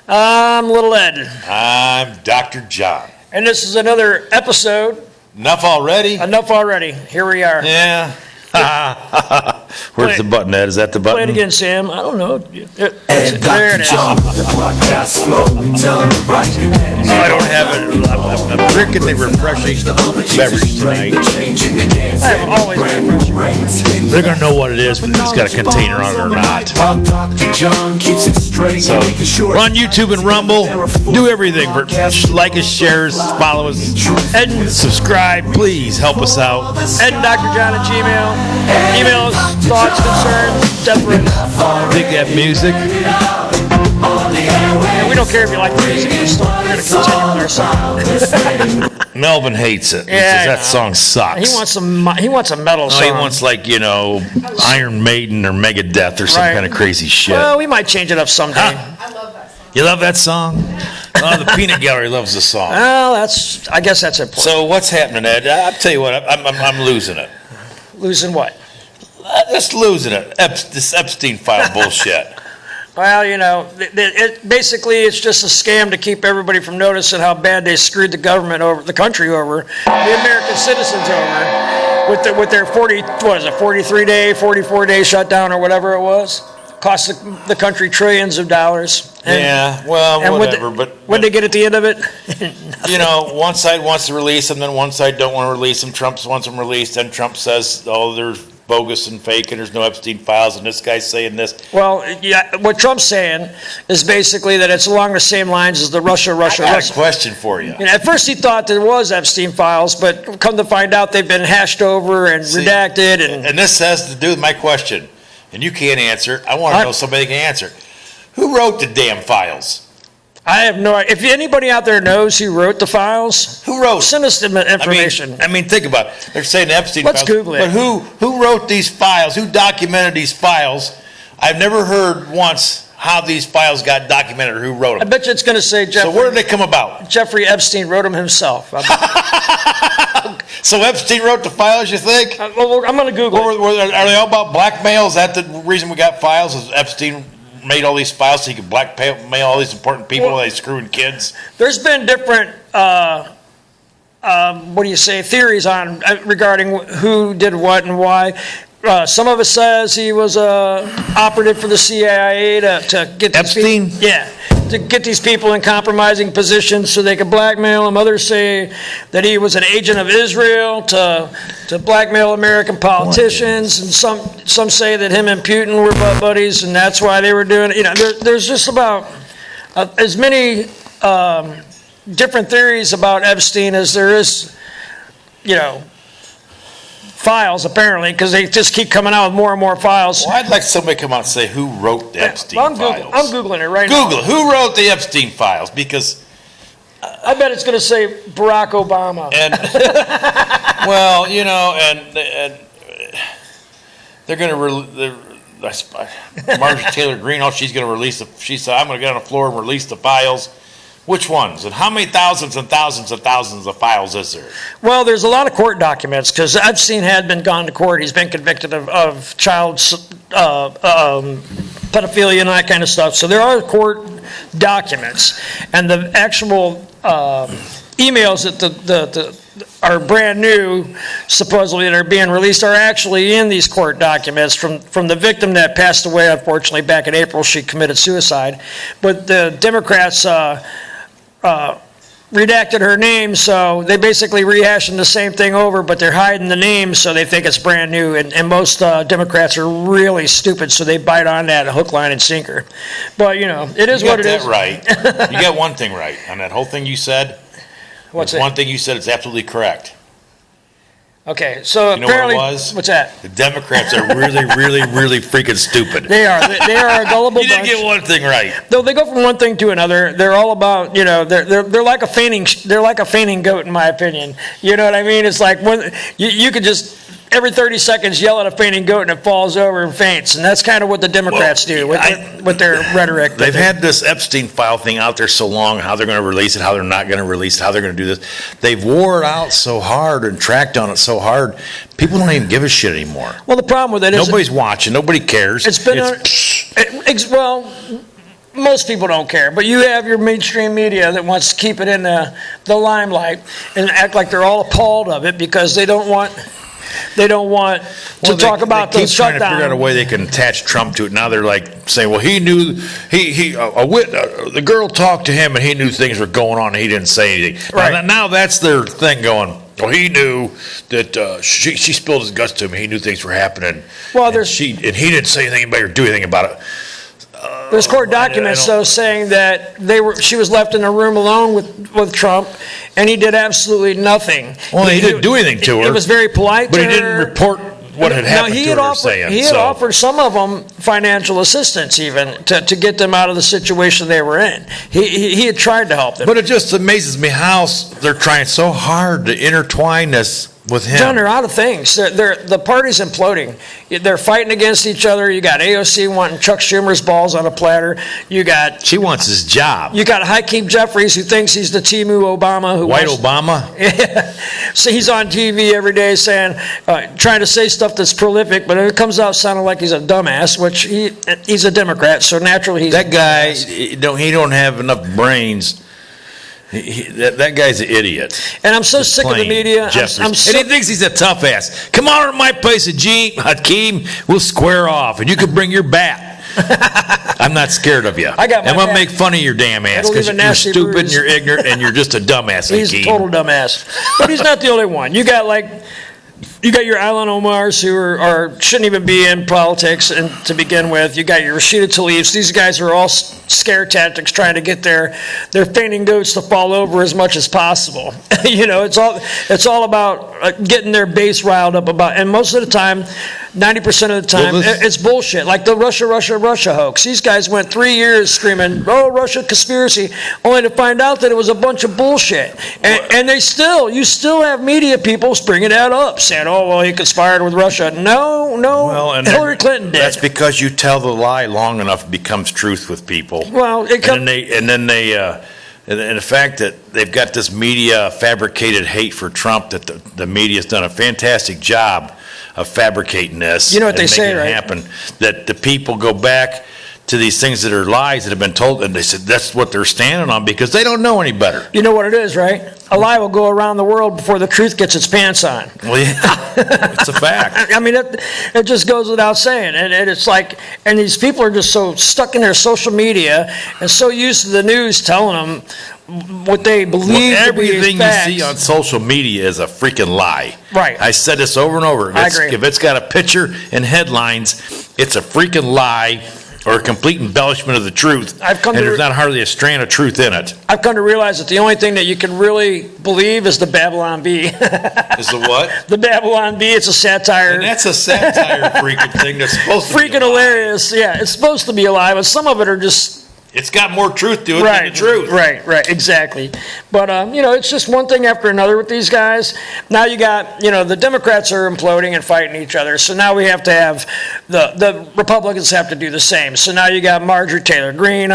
I'm Little Ed. I'm Dr. John. And this is another episode. Enough already? Enough already. Here we are. Yeah. Where's the button, Ed? Is that the button? Play it again, Sam. I don't know. There it is. I don't have I'm drinking the refreshing beverage tonight. I have always been refreshing. They're going to know what it is, but it's got a container on it or not. So, we're on YouTube and Rumble. Do everything. Like us, share us, follow us, and subscribe. Please help us out. Ed and Dr. John at Gmail. Email us thoughts, concerns, deference. Dig that music. Yeah, we don't care if you like the music. We're going to continue with our song. Melvin hates it. He says that song sucks. He wants a metal song. He wants Iron Maiden or Megadeth or some kind of crazy shit. Well, we might change it up someday. I love that song. You love that song? Oh, the Peanut Gallery loves the song. Well, I guess that's important. So what's happening, Ed? I'll tell you what. I'm losing it. Losing what? Just losing it. This Epstein file bullshit. Well, basically it's just a scam to keep everybody from noticing how bad they screwed the government over, the country over, the American citizens over, with their 43-day, 44-day shutdown or whatever it was. Cost the country trillions of dollars. Whatever. What'd they get at the end of it? One side wants to release them, then one side don't want to release them. Trump wants them released, then Trump says, they're bogus and fake, and there's no Epstein files, and this guy's saying this. Well, yeah, what Trump's saying is basically that it's along the same lines as the Russia. I got a question for you. At first he thought there was Epstein files, but come to find out they've been hashed over and redacted. And this has to do with my question, and you can't answer. I want to know somebody can answer. Who wrote the damn files? I have no idea. If anybody out there knows who wrote the files, who wrote? Send us the information. I mean, think about it. They're saying Epstein Let's files. Google it. But who wrote these files? Who documented these files? I've never heard once how these files got documented or who wrote them. I bet you it's going to say Jeffrey. So where did they come about? Jeffrey Epstein wrote them himself. So Epstein wrote the files, you think? I'm going to Google it. Are they all about blackmail? Is that the reason we got files? Is Epstein made all these files so he could blackmail all these important people while he's screwing kids? There's been different, theories on regarding who did what and why. Some of it says he was operative for the CIA to get these Epstein? to get these people in compromising positions so they could blackmail them. Others say that he was an agent of Israel to blackmail American politicians, and some say that him and Putin were buddies, and that's why they were doing it. There's just about as many different theories about Epstein as there is, files, apparently, because they just keep coming out with more and more files. Well, I'd like somebody to come out and say who wrote the Epstein files. I'm Googling it right now. Google who wrote the Epstein files, because I bet it's going to say Barack Obama. And and they're going to Marjorie Taylor Greene. She's going to release she said, I'm going to get on the floor and release the files. Which ones? And how many thousands and thousands and thousands of files is there? Well, there's a lot of court documents, because Epstein had been gone to court. He's been convicted of child pedophilia and that kind of stuff. So there are court documents. And the actual emails that are brand new, supposedly, that are being released are actually in these court documents from the victim that passed away, unfortunately, back in April. She committed suicide. But the Democrats redacted her name, so they basically rehashing the same thing over, but they're hiding the name, so they think it's brand new. And most Democrats are really stupid, so they bite on that hook, line, and sinker. But it is what it is. You got that right. You got one thing right on that whole thing you said. What's it? One thing you said is absolutely correct. Okay, so you know apparently, what it was? What's that? The Democrats are really, really, really freaking stupid. They are a gullible bunch. You didn't get one thing right. Though they go from one thing to another. They're all about, they're like a fainting goat, in my opinion. You know what I mean? It's like when you could just every 30 seconds yell at a fainting goat and it falls over and faints. And that's kind of what the Democrats do with their rhetoric. They've had this Epstein file thing out there so long, how they're going to release it, how they're not going to release it, how they're going to do this. They've wore it out so hard and tracked on it so hard, people don't even give a shit anymore. Well, the problem with it is nobody's watching, nobody cares. It's been most people don't care, but you have your mainstream media that wants to keep it in the limelight and act like they're all appalled of it because they don't want to talk about they the keep trying to figure out a shutdown. way they can attach Trump to it. Now they're like saying, well, he knew the girl talked to him and he knew things were going on and he didn't say anything. Right. Now that's their thing going. Well, he knew that she spilled his guts to him. He knew things were happening. Well, and he didn't say anything or do anything about it. There's court documents, though, saying that she was left in a room alone with Trump, and he did absolutely nothing. Well, he didn't do anything to her. He was very polite But to he didn't her. report what had happened to her saying. He had offered some of them financial assistance even to get them out of the situation they were in. He had tried to help them. But it just amazes me how they're trying so hard to intertwine this with him. John, they're out of things. The party's imploding. They're fighting against each other. You got AOC wanting Chuck Schumer's balls on a platter. She wants his job. You got Hakeem Jeffries, who thinks he's the Timu Obama. White Obama? Yeah. So he's on TV every day saying, trying to say stuff that's prolific, but it comes out sounding like he's a dumbass, which he's a Democrat, so naturally he's that guy. He don't have enough brains. That guy's an idiot. And I'm so sick of the media. And he thinks he's a tough ass. Come on to my place, Hakeem. We'll square off, and you can bring your bat. I'm not scared of you. I got my I'm gonna bat. make fun of your damn ass because you're stupid and you're ignorant and you're just a dumbass. He's a total dumbass. But he's not the only one. You got your Ilhan Omars who shouldn't even be in politics and to begin with. You got your Rashida Tlaibs. These guys are all scare tactics trying to get their fainting goats to fall over as much as possible. It's all about getting their base riled up about, and most of the time, 90% of the time, it's bullshit. Like the Russia hoax. These guys went 3 years screaming, "Oh, Russia conspiracy," only to find out that it was a bunch of bullshit. And you still have media people bringing that up, saying, "Oh, well, he conspired with Russia." No, Well, and Hillary Clinton did. That's because you tell the lie long enough, it becomes truth with people. Well, and the fact that they've got this media fabricated hate for Trump, that the media's done a fantastic job of fabricating this. You know what they and say, making it right? happen. That the people go back to these things that are lies that have been told, and they said that's what they're standing on because they don't know any better. You know what it is, right? A lie will go around the world before the truth gets its pants on. Well, yeah, it's a fact. I mean, it just goes without saying. And it's like, and these people are just so stuck in their social media and so used to the news telling them what they believe to be everything facts. you see on social media is a freaking lie. Right. I said this over and over. I agree. If it's got a picture and headlines, it's a freaking lie or a complete embellishment of the truth. There's not hardly a strand of truth in it. I've come to realize that the only thing that you can really believe is the Babylon Bee. Is the what? The Babylon Bee. It's a satire. And that's a satire freaking thing that's supposed to be Freaking a lie. hilarious. Yeah, it's supposed to be a lie, but some of it are just... It's got more truth to it than the truth. Right, exactly. But, it's just one thing after another with these guys. Now you got, the Democrats are imploding and fighting each other. So now we have to have, the Republicans have to do the same. So now you got Marjorie Taylor Greene,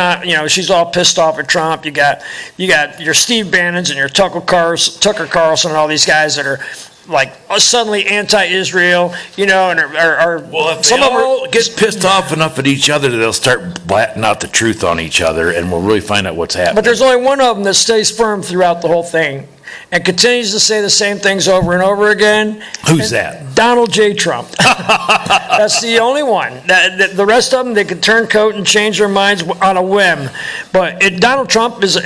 she's all pissed off at Trump. You got your Steve Bannons and your Tucker Carlson and all these guys that are like suddenly anti-Israel, and well, if some of them get pissed off enough at each other, they'll start blatting out the truth on each other, and we'll really find out what's happening. But there's only one of them that stays firm throughout the whole thing and continues to say the same things over and over again. Who's that? Donald J. Trump. That's the only one. The rest of them, they can turn coat and change their minds on a whim. But Donald Trump is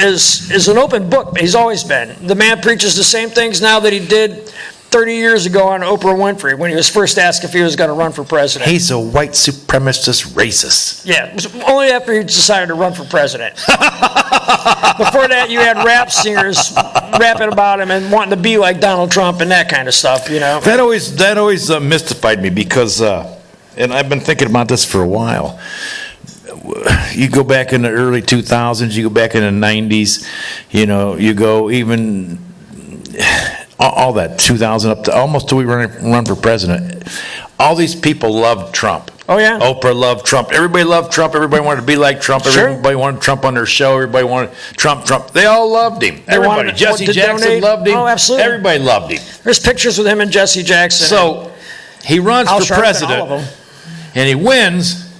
an open book. He's always been. The man preaches the same things now that he did 30 years ago on Oprah Winfrey when he was first asked if he was going to run for president. He's a white supremacist racist. Yeah, it was only after he decided to run for president. Before that, you had rap singers rapping about him and wanting to be like Donald Trump and that kind of stuff, That always mystified me because, and I've been thinking about this for a while. You go back in the early 2000s, you go back in the 90s, you go even... all that 2000 up to almost till we run for president. All these people loved Trump. Oh yeah. Oprah loved Trump. Everybody loved Trump. Everybody wanted to be like Trump. Sure. Everybody wanted Trump on their show. Everybody wanted Trump. They all loved him. Everybody. Jesse Jackson donate. loved him. Oh, absolutely. Everybody loved him. There's pictures with him and Jesse Jackson. So he runs Al for Sharpton, president, all of them. and he wins,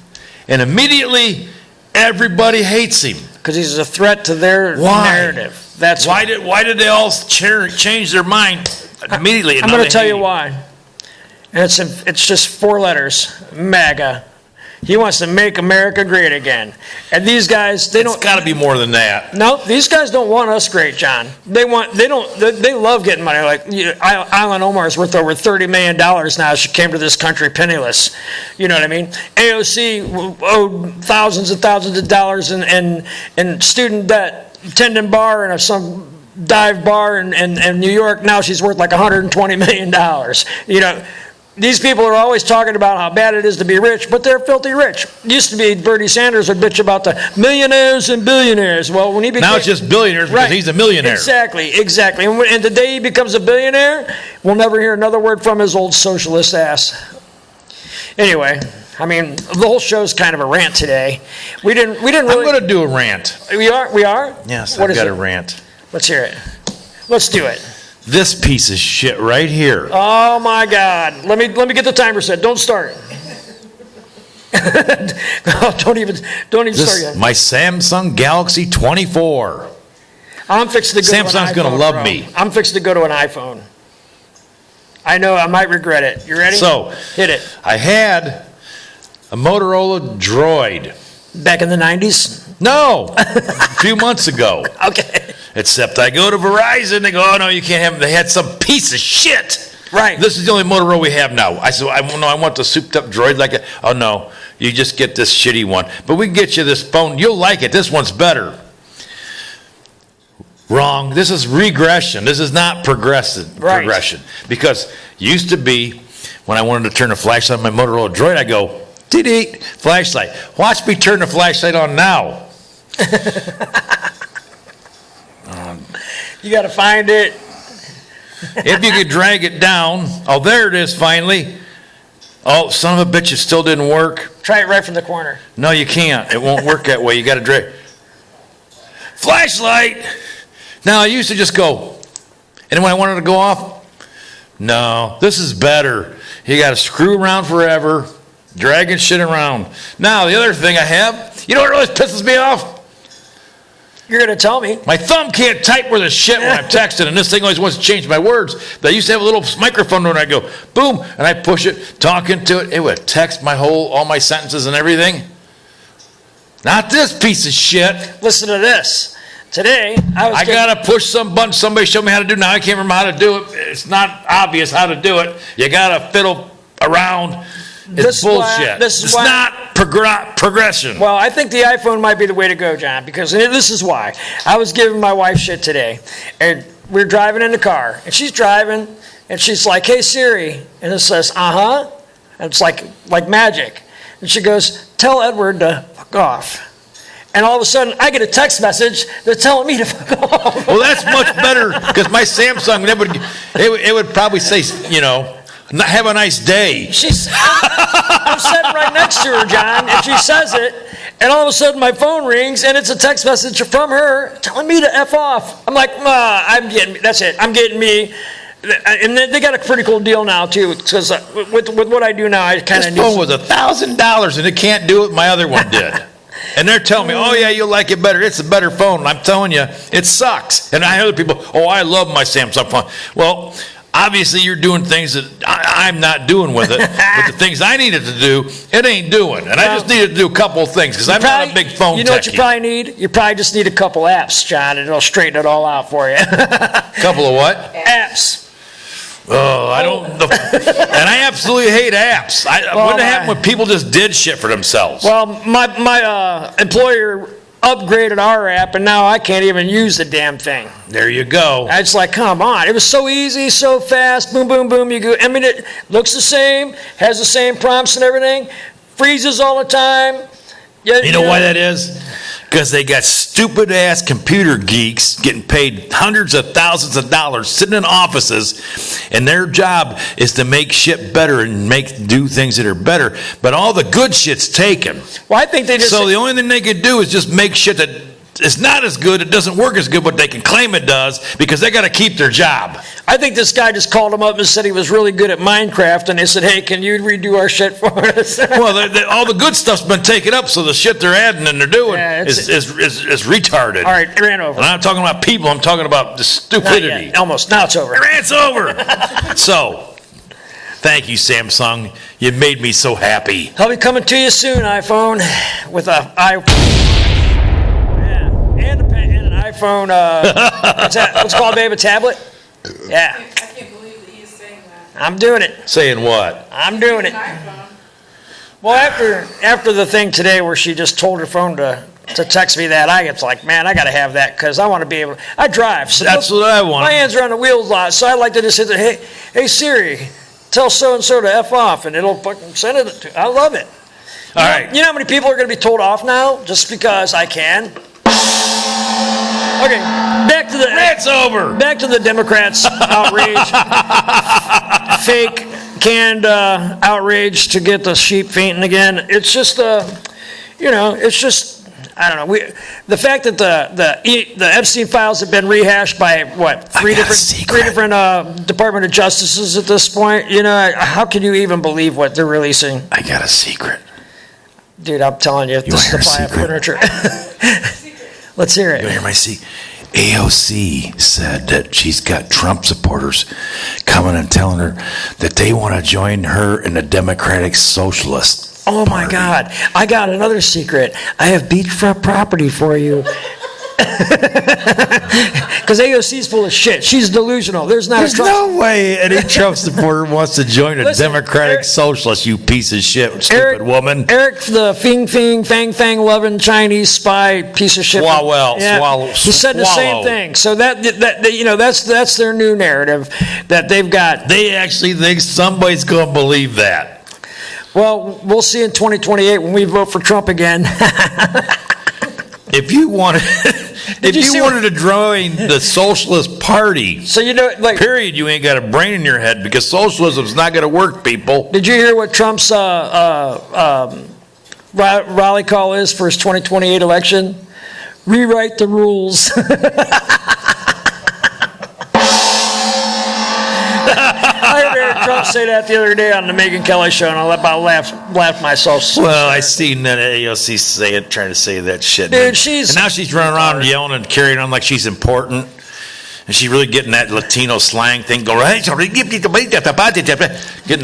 and immediately Everybody hates him. Because he's a threat to their narrative. That's why did they all change their mind immediately? I'm going to tell you why. And it's just 4 letters, MAGA. He wants to make America great again. And these guys, they don't. It's got to be more than that. No, these guys don't want us great, John. They love getting money. Like Ilhan Omar's worth over $30 million now. She came to this country penniless. You know what I mean? AOC owed thousands and thousands of dollars in student debt, tendon bar and some dive bar in New York. Now she's worth like $120 million. You know. These people are always talking about how bad it is to be rich, but they're filthy rich. Used to be Bernie Sanders would bitch about the millionaires and billionaires. Well, when he became... Now it's just billionaires because he's a millionaire. Exactly. And the day he becomes a billionaire, we'll never hear another word from his old socialist ass. Anyway, I mean, the whole show's kind of a rant today. We didn't really... I'm going to do a rant. We are? Yes, I've got a rant. Let's hear it. Let's do it. This piece of shit right here. Oh my God! Let me get the timer set. Don't start. No, don't even start yet. My Samsung Galaxy 24. I'm fixing to go. Samsung's to an iPhone, gonna love bro. me. I'm fixing to go to an iPhone. I know I might regret it. You ready? So hit it. I had a Motorola Droid. Back in the 90s? No, a few months ago. Okay. Except I go to Verizon, they go, oh no, you can't have them. They had some piece of shit. Right. This is the only Motorola we have now. I said, I want the souped up Droid like it. Oh no, you just get this shitty one. But we can get you this phone. You'll like it. This one's better. Wrong. This is regression. This is not progression. Because used to be, when I wanted to turn the flashlight on my Motorola Droid, I go, dee-dee, flashlight. Watch me turn the flashlight on now. You got to find it. If you could drag it down. Oh, there it is finally. Oh, son of a bitch, it still didn't work. Try it right from the corner. No, you can't. It won't work that way. You got to drag. Flashlight. Now, I used to just go. And when I wanted to go off, no, this is better. You got to screw around forever, dragging shit around. Now, the other thing I have, you know what really pisses me off? You're going to tell me. My thumb can't type worth a shit when I'm texting, and this thing always wants to change my words. But I used to have a little microphone and I go, boom, and I push it, talk into it. It would text all my sentences and everything. Not this piece of shit. Listen to this. Today, I got to push some button. Somebody showed me how to do it. Now I can't remember how to do it. It's not obvious how to do it. You got to fiddle around. It's bullshit. It's not progression. Well, I think the iPhone might be the way to go, John, because this is why. I was giving my wife shit today, and we're driving in the car, and she's driving, and she's like, hey, Siri, and it says, uh-huh, and it's like magic. And she goes, tell Edward to fuck off. And all of a sudden, I get a text message that's telling me to fuck off. Well, that's much better, because my Samsung, it would probably say, you know, have a nice day. I'm sitting right next to her, John, and she says it, and all of a sudden my phone rings, and it's a text message from her telling me to F off. I'm like, that's it. I'm getting me. And they got a pretty cool deal now, too, because with what I do now, I kind of need... This phone was $1,000, and it can't do what my other one did. And they're telling me, oh, yeah, you'll like it better. It's a better phone. And I'm telling you, it sucks. And I hear other people, oh, I love my Samsung phone. Well... Obviously, you're doing things that I'm not doing with it, but the things I needed to do, it ain't doing. And I just needed to do a couple of things because I'm not a big phone techie. You know what you probably need? You probably just need a couple apps, John, and it'll straighten it all out for you. Couple of what? Apps. Oh, I don't. And I absolutely hate apps. What happened when people just did shit for themselves? Well, my employer upgraded our app, and now I can't even use the damn thing. There you go. It's like, come on. It was so easy, so fast. Boom, boom, boom. You go. I mean, it looks the same, has the same prompts and everything, freezes all the time. You know why that is? Because they got stupid-ass computer geeks getting paid hundreds of thousands of dollars sitting in offices, and their job is to make shit better and do things that are better. But all the good shit's taken. Well, I think they just... So the only thing they could do is just make shit that it's not as good. It doesn't work as good, but they can claim it does because they got to keep their job. I think this guy just called him up and said he was really good at Minecraft, and they said, hey, can you redo our shit for us? Well, all the good stuff's been taken up, so the shit they're adding and they're doing is retarded. All right, it ran over. And I'm not talking about people. I'm talking about the stupidity. Almost. Now it's over. It's over. So, thank you, Samsung. You made me so happy. I'll be coming to you soon, iPhone, with an and an iPhone. What's it called, babe? A tablet? Yeah. I can't believe that he is saying that. I'm doing it. Saying what? I'm doing it. An iPhone. Well, after the thing today where she just told her phone to text me that, I get like, man, I got to have that because I want to be able to. I drive. So That's what I want. My hands are on the wheels a lot, so I like to just hit the, hey Siri, tell so-and-so to F off, and it'll fucking send it. I love it. All right. You know how many people are going to be told off now just because I can? Okay, back to the Rant's over. Back to the Democrats' outrage, fake canned outrage to get the sheep fainting again. It's just it's just I don't know. The fact that the Epstein files have been rehashed by what three different Department of Justices at this point. You know, how can you even believe what they're releasing? I got a secret. Dude, I'm telling you, this is the buy of furniture. Let's hear it. You hear my secret? AOC said that she's got Trump supporters coming and telling her that they want to join her in the Democratic Socialist Oh my Party. God, I got another secret. I have beachfront property for you. Because AOC's full of shit. She's delusional. There's no way any Trump supporter wants to join a Listen, Democratic Socialist, you piece of shit, stupid woman. Eric, the fang loving Chinese spy piece of shit. Swallow. He said the same thing. So that's their new narrative that they've got. They actually think somebody's going to believe that. Well, we'll see in 2028 when we vote for Trump again. If you wanted, wanted to join the Socialist Party, so period, you ain't got a brain in your head because socialism's not going to work, people. Did you hear what Trump's rally call is for his 2028 election? Rewrite the rules. I heard Eric Trump say that the other day on the Megyn Kelly show, and I about laughed myself. Well, I seen that AOC trying to say that shit. Dude, and now she's running around yelling and carrying on like she's important. And she really getting that Latino slang thing going. Getting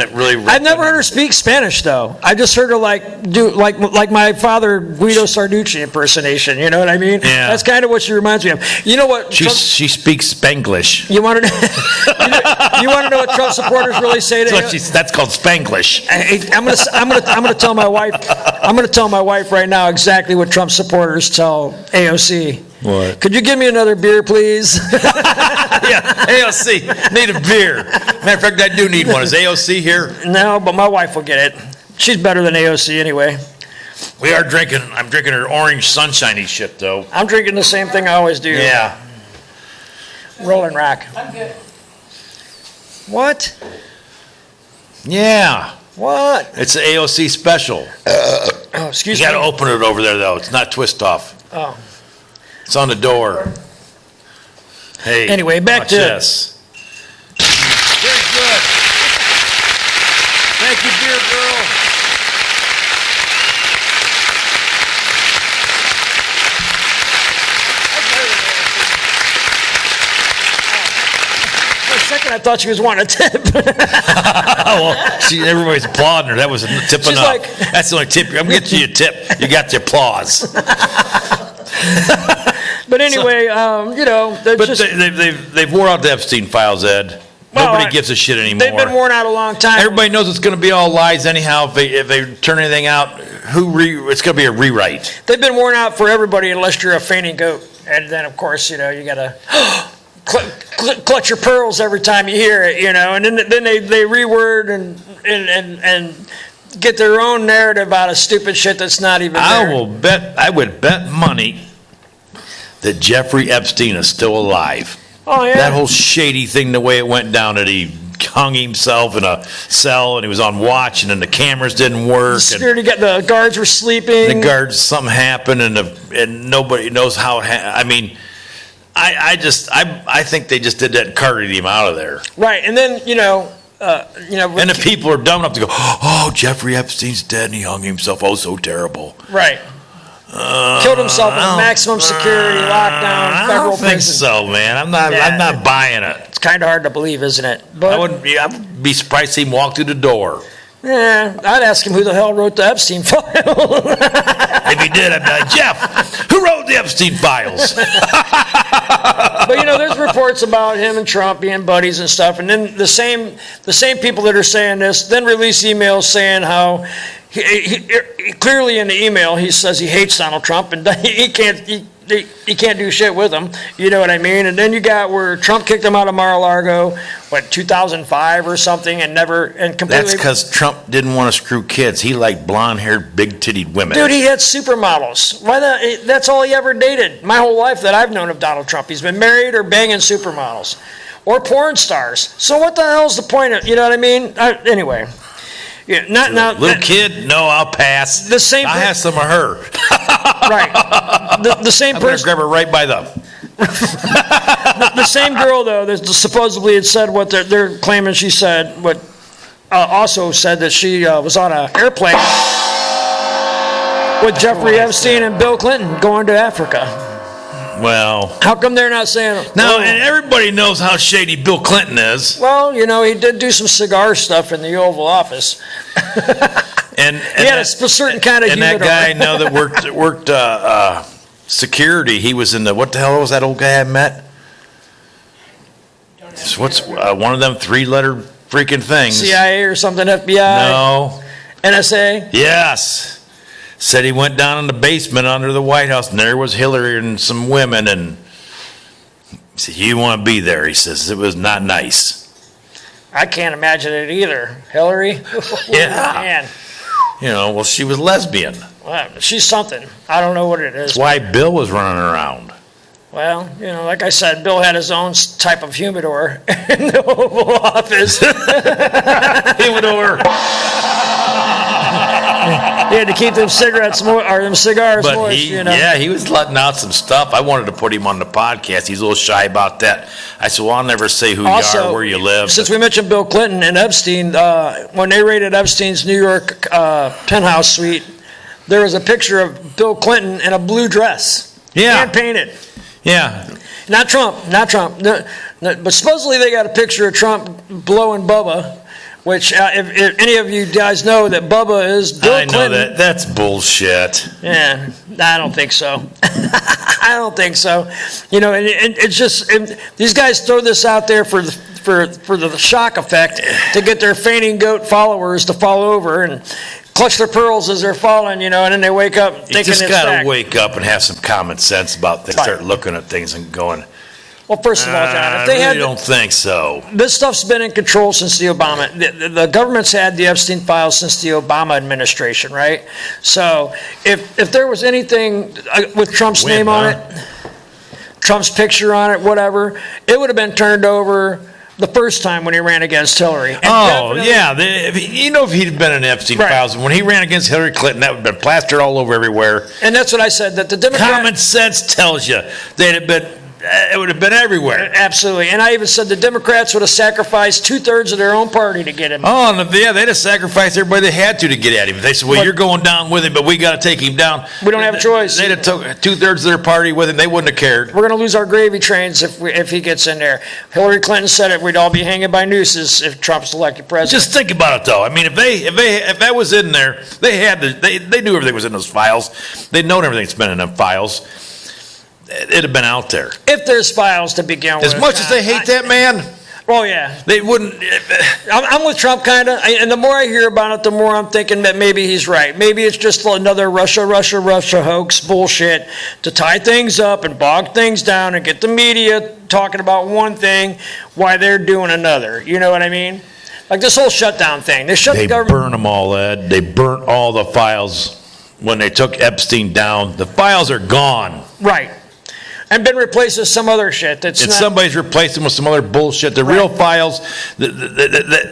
it really. I've never heard her speak Spanish though. I just heard her do my father Guido Sarducci impersonation. You know what I mean? Yeah. That's kind of what she reminds me of. You know what? She speaks Spanglish. You want to you want to know what Trump supporters really say to That's called Spanglish. I'm gonna tell my wife. I'm gonna tell my wife right now exactly what Trump supporters tell AOC. What? Could you give me another beer, please? Yeah, AOC, need a beer. Matter of fact, I do need one. Is AOC here? No, but my wife will get it. She's better than AOC anyway. I'm drinking her orange sunshiny shit, though. I'm drinking the same thing I always do. Yeah. Rolling Rock. I'm good. What? Yeah. What? It's an AOC special. Oh, excuse You me. got to open it over there, though. It's not twist off. Oh. It's on the door. Hey. Anyway, back watch to this. Very good. Thank you, beer girl. For a second, I thought she was wanting a tip. Well, everybody's applauding her. That was a tip She's enough. like- That's the only tip. I'm going to get you a tip. You got the applause. But anyway, They've wore out the Epstein files, Ed. Nobody gives a shit anymore. They've been worn out a long time. Everybody knows it's going to be all lies anyhow. If they turn anything out, it's going to be a rewrite. They've been worn out for everybody unless you're a fainting goat. And then, of course, you got to clutch your pearls every time you hear it, And then they reword and get their own narrative out of stupid shit that's not even there. I would bet money that Jeffrey Epstein is still alive. Oh, yeah. That whole shady thing, the way it went down, that he hung himself in a cell, and he was on watch, and then the cameras didn't work. The guards were sleeping. The guards, something happened, and nobody knows how it happened. I mean, I think they just did that and carted him out of there. Right, and then, And the people are dumb enough to go, oh, Jeffrey Epstein's dead and he hung himself. Oh, so terrible. Right. Killed himself in a maximum security lockdown I federal don't think prison. so, man. I'm not buying it. It's kind of hard to believe, isn't it? But I'd be surprised to see him walk through the door. yeah, I'd ask him who the hell wrote the Epstein file. If he did, I'd be like, Jeff, who wrote the Epstein files? But there's reports about him and Trump being buddies and stuff, and then the same people that are saying this then release emails saying how he clearly in the email he says he hates Donald Trump and he can't do shit with him. You know what I mean? And then you got where Trump kicked him out of Mar-a-Lago, 2005 or something, and completely. That's because Trump didn't want to screw kids. He liked blonde-haired, big-titted women. Dude, he had supermodels. That's all he ever dated. My whole life that I've known of Donald Trump, he's been married or banging supermodels or porn stars. So what the hell's the point of? You know what I mean? Anyway. Yeah, not now. Little kid, no, I'll pass. The same. I have some of her. Right. The same I'm gonna person. grab her right by the. The same girl though that supposedly had said what they're claiming she said. What also said that she was on an airplane with Jeffrey Epstein and Bill Clinton going to Africa. Well, how come they're not saying? No, and everybody knows how shady Bill Clinton is. Well, he did do some cigar stuff in the Oval Office. and he had a certain kind of humidor. And that guy I know that worked security. He was in the, what the hell was that old guy I met? What's one of them 3-letter freaking things? CIA or something, FBI? No. NSA? Yes. Said he went down in the basement under the White House, and there was Hillary and some women, and he said, you want to be there? He says, it was not nice. I can't imagine it either. Hillary? Yeah. Man. Well, she was lesbian. Well, she's something. I don't know what it is. That's why Bill was running around. Well, like I said, Bill had his own type of humidor in the Oval Office. Humidor. He had to keep them cigarettes or them cigars moist, Yeah, he was letting out some stuff. I wanted to put him on the podcast. He's a little shy about that. I said, well, I'll never say who you are or where you live. Since we mentioned Bill Clinton and Epstein, when they raided Epstein's New York penthouse suite, there was a picture of Bill Clinton in a blue dress. Yeah. Hand painted. Yeah. Not Trump. No, but supposedly they got a picture of Trump blowing Bubba. Which, if any of you guys know that Bubba is Bill Clinton. I know that's bullshit. Yeah, I don't think so. I don't think so. And it's just these guys throw this out there for the shock effect to get their fainting goat followers to fall over and clutch their pearls as they're falling, and then they wake up thinking it's You just got fact. to wake up and have some common sense about things. Right. Start looking at things and going, well, first of all, John, if they I really don't think so. This stuff's been in control since the Obama. The government's had the Epstein files since the Obama administration, right? So if there was anything with Trump's name on it, Trump's picture on it, whatever, it would have been turned over the first time when he ran against Hillary. And yeah. If he'd been in Epstein files, when he ran against Hillary Clinton, that would have been plastered all over everywhere. And that's what I said, that the Democrats... Common sense tells you they'd have been... It would have been everywhere. Absolutely. And I even said the Democrats would have sacrificed 2/3 of their own party to get him. Oh, they'd have sacrificed everybody they had to get at him. They said, well, you're going down with him, but we got to take him down. We don't have a choice. They'd have took 2/3 of their party with him. They wouldn't have cared. We're going to lose our gravy trains if he gets in there. Hillary Clinton said it. We'd all be hanging by nooses if Trump's elected president. Just think about it, though. I mean, if that was in there, they knew everything was in those files. They'd known everything that's been in them files. It'd have been out there. If there's files to begin with. As much as they hate that man, oh yeah, they wouldn't. I'm with Trump, kind of. And the more I hear about it, the more I'm thinking that maybe he's right. Maybe it's just another Russia hoax bullshit to tie things up and bog things down and get the media talking about one thing while they're doing another. You know what I mean? Like this whole shutdown thing. They shut the government. They burn them all, Ed. They burnt all the files when they took Epstein down. The files are gone. Right. And been replaced with some other shit that's And not. somebody's replaced them with some other bullshit. The real files,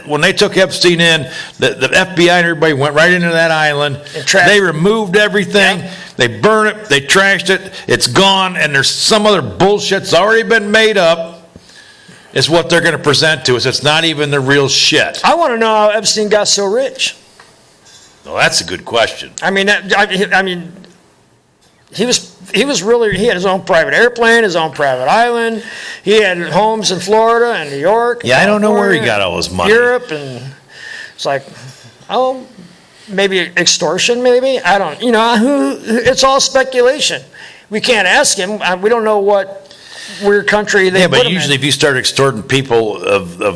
when they took Epstein in, the FBI and everybody went right into that island. And trashed They it. removed everything. Yeah. They burned it. They trashed it. It's gone. And there's some other bullshit that's already been made up. Is what they're going to present to us. It's not even the real shit. I want to know how Epstein got so rich. Well, that's a good question. I mean, he had his own private airplane, his own private island. He had homes in Florida and New York. Yeah, I don't know where he California, got all his money. Europe, and it's like, oh, maybe extortion, maybe? I don't, it's all speculation. We can't ask him. We don't know what weird country they Yeah, put but him usually in. if you start extorting people of the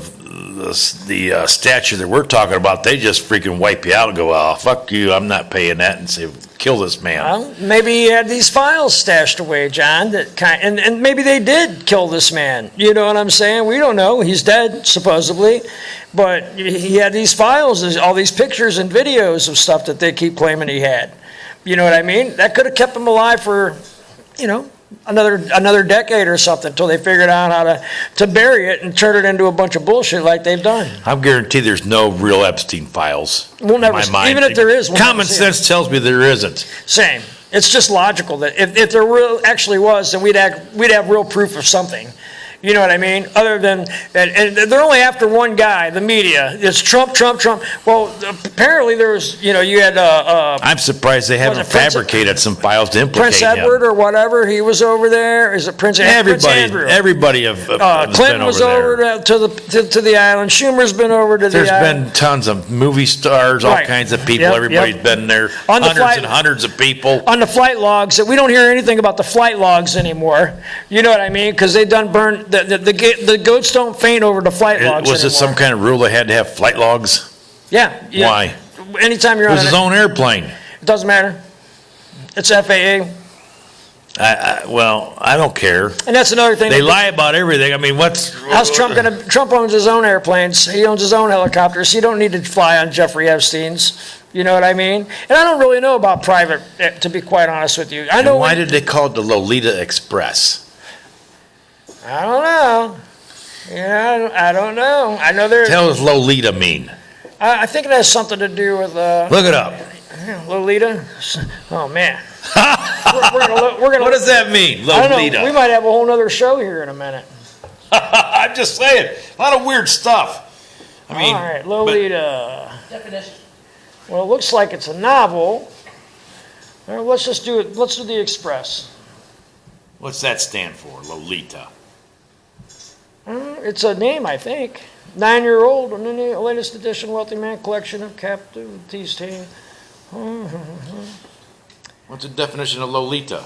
stature that we're talking about, they just freaking wipe you out and go, oh, fuck you, I'm not paying that, and say, kill this man. Well, maybe he had these files stashed away, John, and maybe they did kill this man. You know what I'm saying? We don't know. He's dead, supposedly. But he had these files, all these pictures and videos of stuff that they keep claiming he had. You know what I mean? That could have kept him alive for, another decade or something until they figured out how to bury it and turn it into a bunch of bullshit like they've done. I guarantee there's no real Epstein files. We'll never in my mind. even if there is, we'll never Common see it. sense tells me there isn't. Same. It's just logical that if there actually was, then we'd have real proof of something. You know what I mean? Other than, and they're only after one guy, the media. It's Trump, Trump, Trump. Well, apparently there was, you had I'm surprised they haven't it Prince- fabricated some files to implicate Prince him. Edward or whatever. He was over there. Is it Prince Andrew? Everybody has Clinton been was over there. over to the island. Schumer's been over to There's the island. been tons of movie stars, all Right. kinds of people. Yep, Everybody's yep. been there. On the Hundreds flight- and hundreds of people. On the flight logs, we don't hear anything about the flight logs anymore. You know what I mean? Because they done burned the goats don't faint over the flight logs Was it some anymore. kind of rule they had to have flight logs? Yeah. Why? Anytime you're It on was his own airplane. it doesn't matter. It's FAA, Well, I don't care. and that's another thing. They lie about everything. I mean, How's Trump gonna? Trump owns his own airplanes. He owns his own helicopters. He don't need to fly on Jeffrey Epstein's. You know what I mean? And I don't really know about private, to be quite honest with you. I know. And why did they call it the Lolita Express? I don't know. I don't know. I know there. What does Lolita mean? I think it has something to do with Look it up. Lolita. Oh man. We're gonna. What does that mean, I don't know. We Lolita? might have a whole other show here in a minute. I'm just saying, a lot of weird stuff. I mean, All right, Lolita. Definition. Well, it looks like it's a novel. All right, let's just do it. Let's do the Express. what's that stand for, Lolita? It's a name, I think. 9-year-old, and then the latest edition Wealthy Man collection of captivities. What's the definition of Lolita?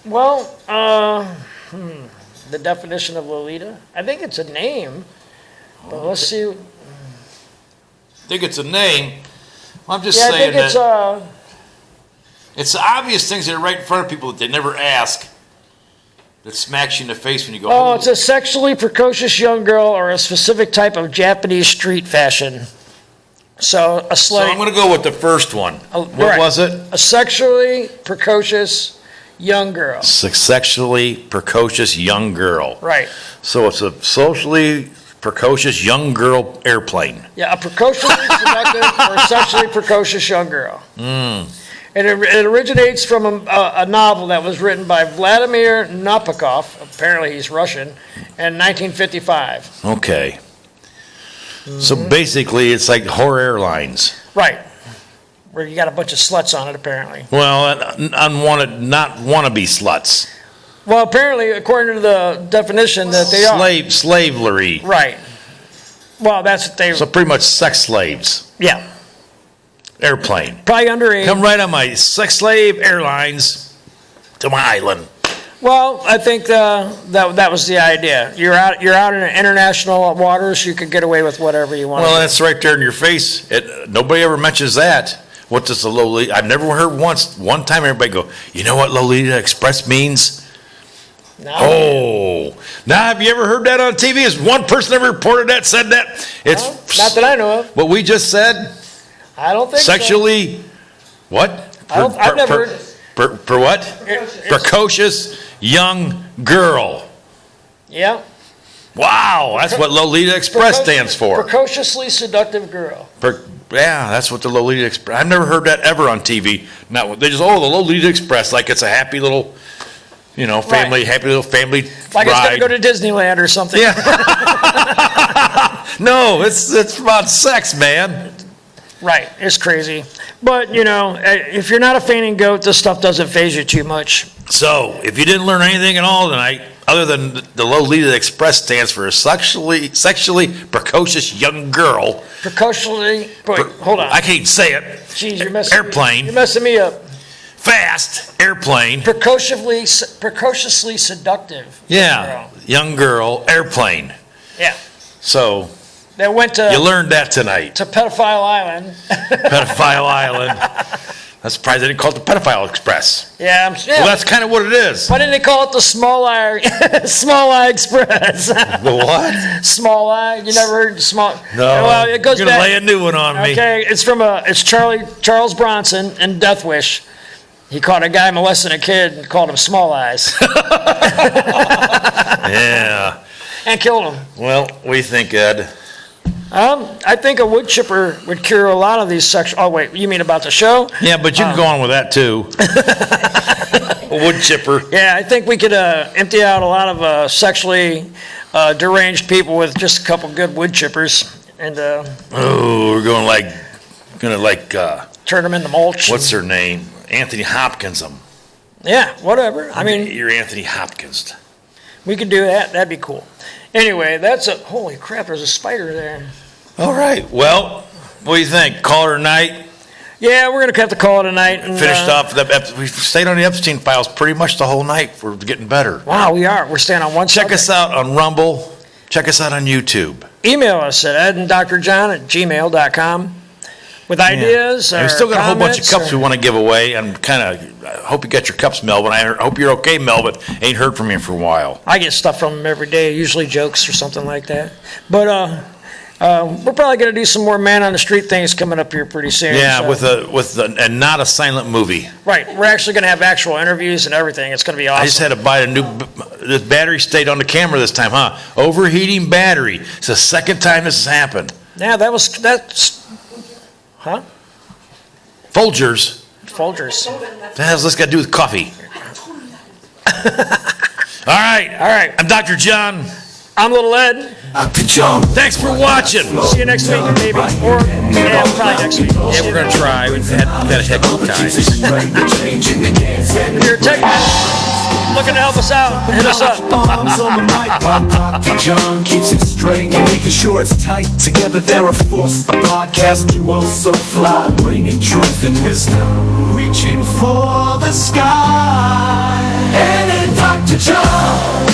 Well, the definition of Lolita. I think it's a name. But let's see. I think it's a name. I'm just Yeah, I saying think it's that it's the obvious things that are right in front of people that they never ask that smacks you in the face when you go, Oh, it's a sexually precocious young girl or a specific type of Japanese street fashion. So a So I'm slutty, going to go with the first one. What right. was it? a sexually precocious young girl. Sexually precocious young girl. Right. So it's a socially precocious young girl airplane. Yeah, a precociously seductive or sexually precocious young girl. And it originates from a novel that was written by Vladimir Nabokov, apparently he's Russian, in 1955. Okay. So basically, it's like horror airlines. Right. Where you got a bunch of sluts on it, apparently. Well, unwanted, not wannabe sluts. Well, apparently, according to the definition, that they are. Slavery. Right. Well, that's what they. So pretty much sex slaves. Yeah. Airplane. Probably underage. Come right on my sex slave airlines to my island. Well, I think that was the idea. You're out in international waters. You can get away with whatever you want. Well, that's right there in your face. Nobody ever mentions that. What does the Lolita? I've never heard one time everybody go, you know what Lolita Express means? No. Oh, now have you ever heard that on TV? Has one person ever reported that, said that? It's Not that I know of. what we just said. I don't think Sexually, what? I've never heard. Per what? It's- Precocious young girl. Yeah. Wow, that's what Lolita Express stands for. Precociously seductive girl. Yeah, that's what the Lolita Express. I've never heard that ever on TV. Now they just the Lolita Express, like it's a happy little, family, happy little family Like ride. it's gonna go to Disneyland or something. Yeah. No, it's about sex, man. Right. It's crazy. But if you're not a fainting goat, this stuff doesn't faze you too much. So, if you didn't learn anything at all tonight, other than the Lolita Express stands for a sexually precocious young girl. Precociously. Wait, hold on. I can't say it. Jeez, you're messing. Airplane. You're messing me up. Fast airplane. Precociously seductive. Yeah, young girl airplane. Yeah. So That went you learned that tonight. to Pedophile Island. Pedophile Island. I'm surprised they didn't call it the Pedophile Express. Yeah. Well, that's kind of what it is. Why didn't they call it the Small Eye Express? The what? Small Eye. You never heard small? No. Well, it goes You're gonna back. lay a new one on me. Okay, it's Charles Bronson in Death Wish. He caught a guy molesting a kid and called him Small Eyes Yeah. and killed him. Well, what do you think, Ed? I think a wood chipper would cure a lot of these sexual. Oh wait, you mean about the show? Yeah, but you can go on with that too. A wood chipper. Yeah, I think we could empty out a lot of sexually deranged people with just a couple good wood chippers and Oh, we're gonna turn them into mulch. what's her name? Anthony Hopkins them. Yeah, whatever. I mean, You're Anthony Hopkins. we could do that. That'd be cool. Anyway, holy crap, there's a spider there. All right. Well, what do you think? Call her a night. Yeah, we're going to have to call it a night. And, Finished off. We stayed on the Epstein files pretty much the whole night. We're getting better. Wow, we are. We're staying on one Check subject. us out on Rumble. Check us out on YouTube. Email us at eddandrjohn@gmail.com with ideas. And we still got a whole bunch of cups we want to give away. I hope you got your cups, Melvin. I hope you're okay, Melvin. Ain't heard from you for a while. I get stuff from them every day, usually jokes or something like that. But we're probably going to do some more man on the street things coming up here pretty soon. Yeah, so. and not a silent movie. Right, we're actually going to have actual interviews and everything. It's going to be awesome. I just had to buy this battery stayed on the camera this time, huh? Overheating battery. It's the second time this has happened. Yeah, that's huh? Folgers. Folgers. What the hell's this got to do with coffee? All right. I'm Dr. John. I'm Little Ed. Thanks for watching. See you next week, maybe. Or, yeah, probably next week. Yeah, we're going to try. We've had a heck of a time. If you're a tech man looking to help us out, hit us up. John keeps it straight and making sure it's tight. Together they're a force, a podcast duo so fly, bringing truth and wisdom, reaching for the sky. And Dr. John.